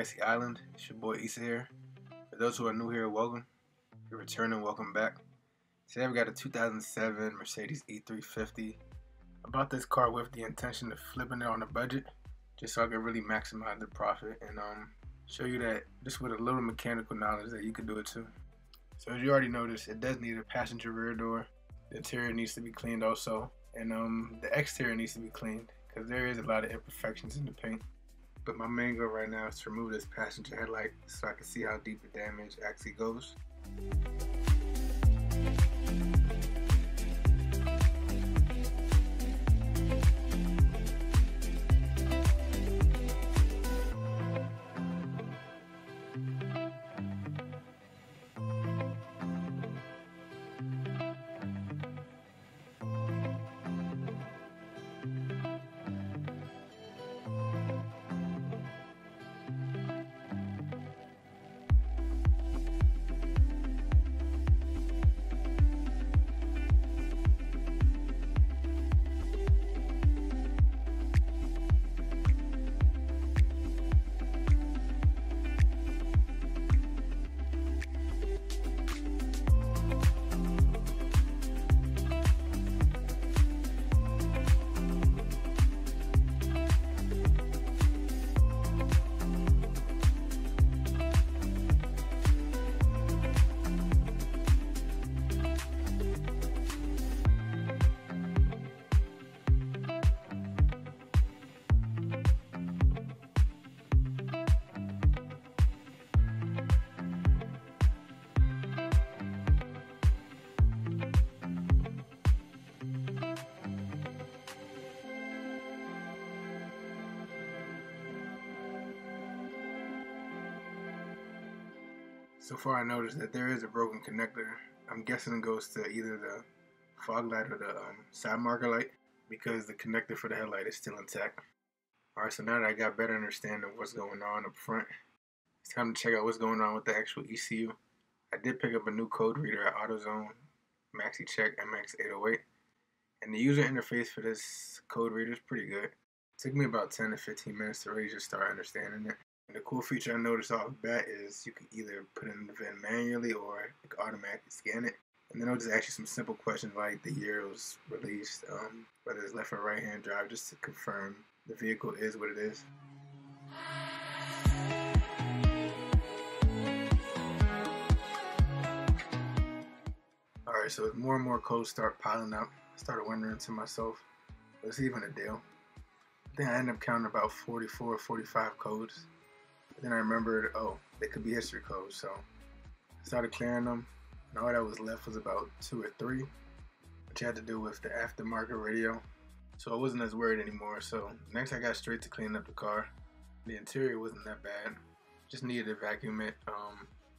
Icy Island. It's your boy Icys here. For those who are new here, welcome. If you're returning, welcome back. Today we got a 2007 Mercedes E350. I bought this car with the intention of flipping it on a budget, just so I could really maximize the profit and show you that just with a little mechanical knowledge that you can do it too. So as you already noticed, it does need a passenger rear door. The interior needs to be cleaned also, and the exterior needs to be cleaned because there is a lot of imperfections in the paint. But my main goal right now is to remove this passenger headlight so I can see how deep the damage actually goes. So far I noticed that there is a broken connector. I'm guessing it goes to either the fog light or the side marker light, because the connector for the headlight is still intact. Alright, so now that I got better understanding of what's going on up front, it's time to check out what's going on with the actual ECU. I did pick up a new code reader at AutoZone, MaxiCheck MX808, and the user interface for this code reader is pretty good. It took me about 10 to 15 minutes to really just start understanding it. And the cool feature I noticed off the bat is you can either put in the VIN manually or you can automatically scan it. And then it'll just ask you some simple questions like the year it was released, whether it's left or right hand drive, just to confirm the vehicle is what it is. Alright, so as more and more codes start piling up, I started wondering to myself, what's even a deal? I think I ended up counting about 44 or 45 codes. Then I remembered, oh, they could be history codes, so I started clearing them, and all that was left was about 2 or 3, which had to do with the aftermarket radio, so I wasn't as worried anymore. So next I got straight to cleaning up the car. The interior wasn't that bad, just needed to vacuum it,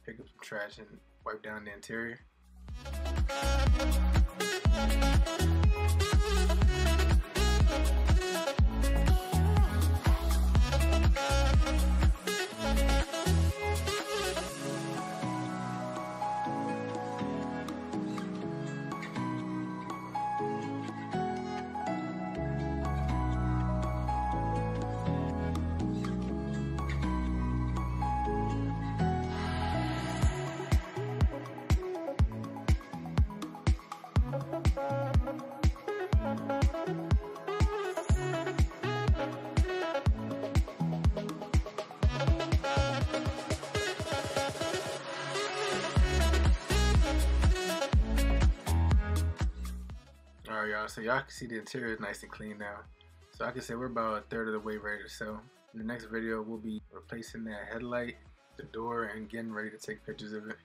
pick up some trash, and wipe down the interior. Alright y'all, so y'all can see the interior is nice and clean now. So I can say we're about a third of the way ready to sell. In the next video we'll be replacing that headlight, the door, and getting ready to take pictures of it.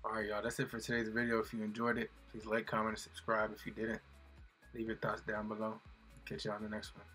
Alright y'all, that's it for today's video. If you enjoyed it, please like, comment, and subscribe. If you didn't, leave your thoughts down below. Catch y'all on the next one.